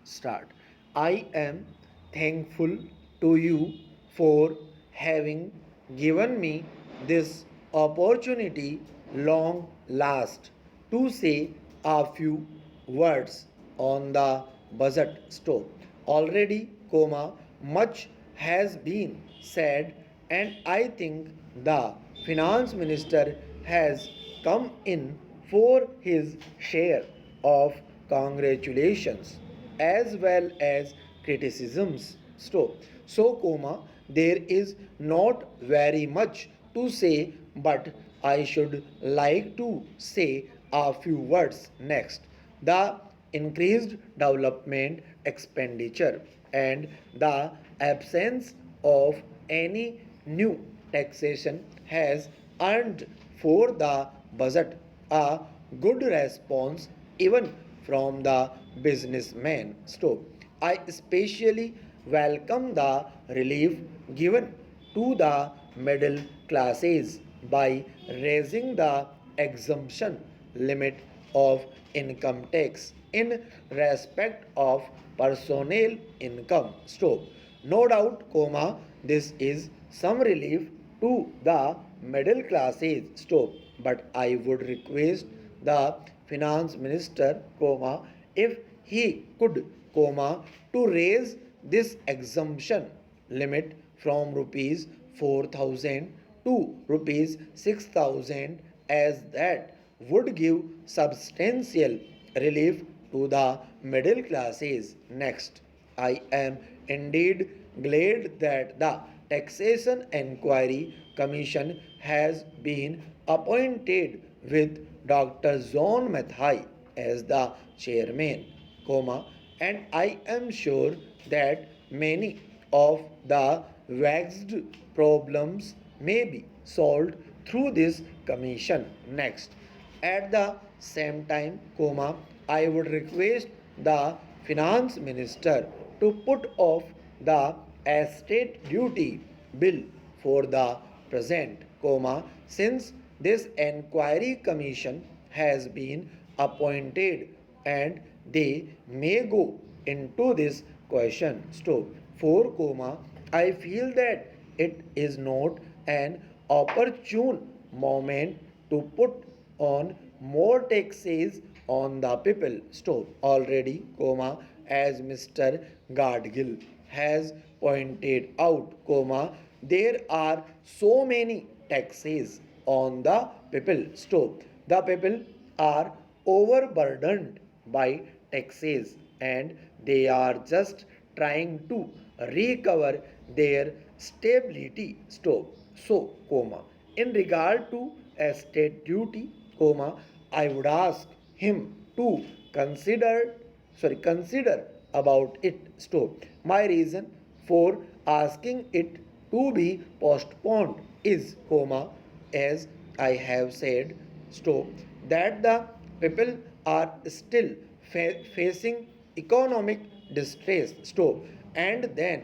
start. I am thankful to you for having given me this opportunity long last to say a few words on the budget stove. Already, much has been said, and I think the finance minister has come in for his share of congratulations as well as criticisms. There is not very much to say, but I should like to say a few words next. The increased development expenditure and the absence of any new taxation has earned for the budget a good response even from the businessman. I especially welcome the relief given to the middle classes by raising the exemption limit of income tax in respect of personal income. No doubt, this is some relief to the middle classes. But I would request the finance minister, if he could, to raise this exemption limit from rupees 4,000 to rupees 6,000, as that would give substantial relief to the middle classes. Next, I am indeed glad that the Taxation Enquiry Commission has been appointed with Dr. John Mathai as the chairman, and I am sure that many of the vexed problems may be solved through this commission. Next, at the same time, I would request the finance minister to put off the estate duty bill for the present, since this enquiry commission has been appointed and they may go into this question. I feel that it is not an opportune moment to put on more taxes on the people. Already, as Mr. Gadgil has pointed out, there are so many taxes on the people. The people are overburdened by taxes and they are just trying to recover their stability. In regard to estate duty, I would ask him to consider about it. My reason for asking it to be postponed is, as I have said, that the people are still facing economic distress. And then,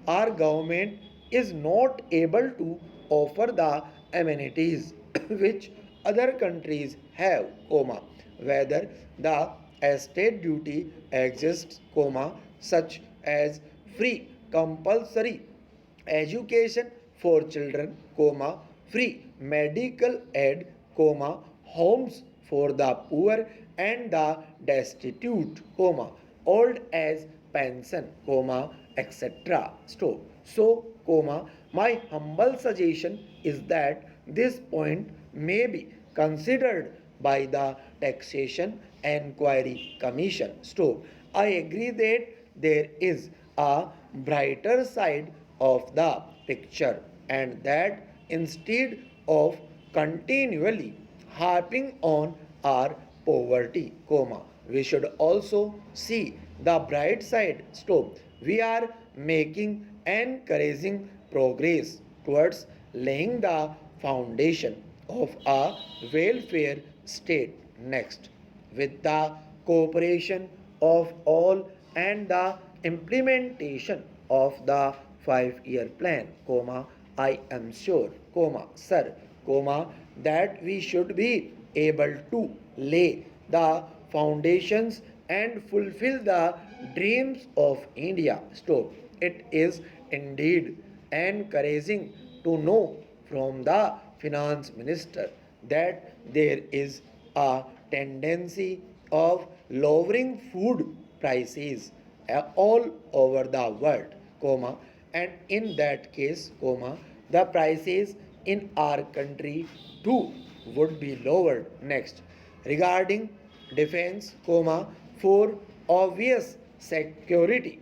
our government is not able to offer the amenities which other countries have, whether the estate duty exists, such as free compulsory education for children, free medical aid, homes for the poor and the destitute, old age pension, etc. My humble suggestion is that this point may be considered by the Taxation Enquiry Commission. I agree that there is a brighter side of the picture, and that instead of continually harping on our poverty, we should also see the bright side. We are making encouraging progress towards laying the foundation of a welfare state. Next, with the cooperation of all and the implementation of the 5-year plan, I am sure, sir, that we should be able to lay the foundations and fulfill the dreams of India. So it is indeed encouraging to know from the finance minister that there is a tendency of lowering food prices all over the world, comma, and in that case, comma, the prices in our country too would be lowered. Next, regarding defense, comma, for obvious security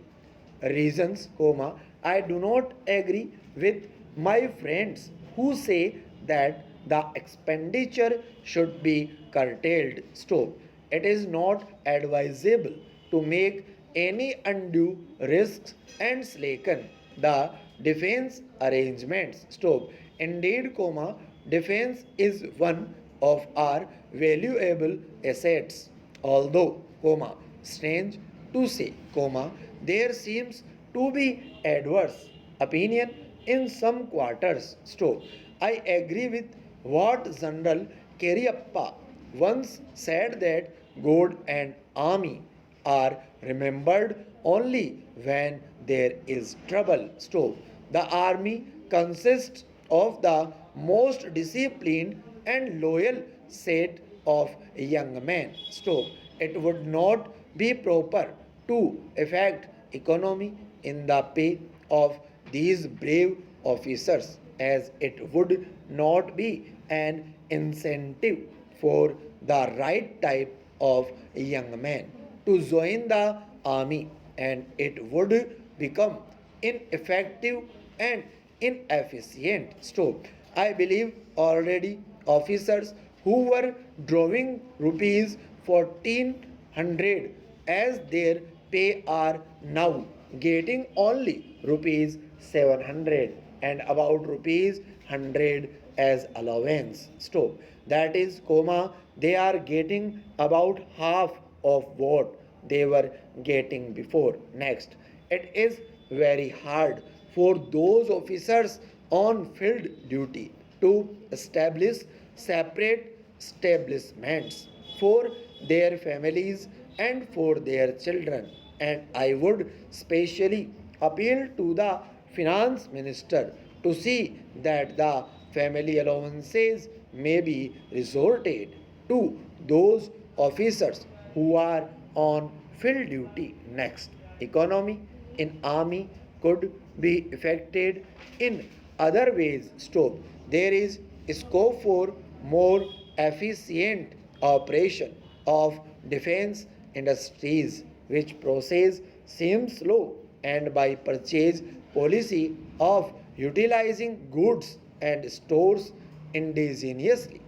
reasons, comma, I do not agree with my friends who say that the expenditure should be curtailed. Stop. It is not advisable to make any undue risks and slacken the defense arrangements. Stop. Indeed, comma, defense is one of our valuable assets. Although, comma, strange to say, comma, there seems to be adverse opinion in some quarters. So, I agree with what General Keriyappa once said that God and army are remembered only when there is trouble. So, the army consists of the most disciplined and loyal set of young men. So, it would not be proper to affect economy in the pay of these brave officers, as it would not be an incentive for the right type of young man to join the army, and it would become ineffective and inefficient. So, I believe already officers who were drawing rupees 1400 as their pay are now getting only rupees 700 and about rupees 100 as allowance. So that is, comma, they are getting about half of what they were getting before. Next, it is very hard for those officers on field duty to establish separate establishments for their families and for their children. And I would specially appeal to the finance minister to see that the family allowances may be resorted to those officers who are on field duty. Next, economy in army could be affected in other ways. Stop. There is scope for more efficient operation of defense industries, which process seems slow, and by purchase policy of utilizing goods and stores indigenously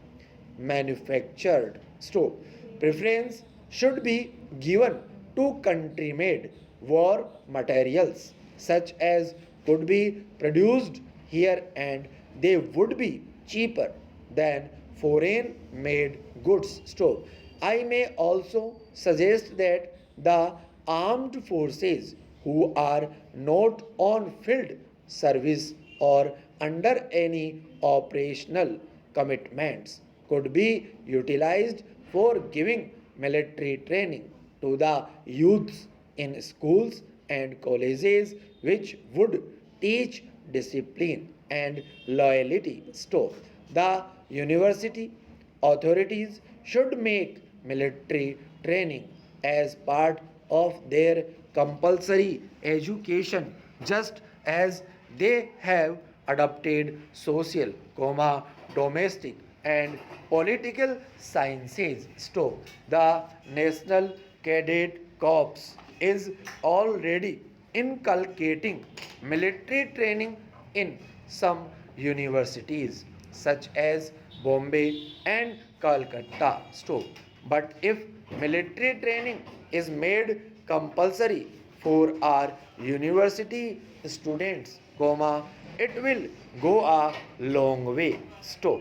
manufactured. So, preference should be given to country made war materials, such as could be produced here, and they would be cheaper than foreign made goods. So, I may also suggest that the armed forces who are not on field service or under any operational commitments could be utilized for giving military training to the youths in schools and colleges, which would teach discipline and loyalty. So, the university authorities should make military training as part of their compulsory education, just as they have adopted social, comma, domestic and political sciences. So, the National Cadet Corps is already inculcating military training in some universities such as Bombay and Calcutta. So, but if military training is made compulsory for our university students, comma, it will go a long way. Stop.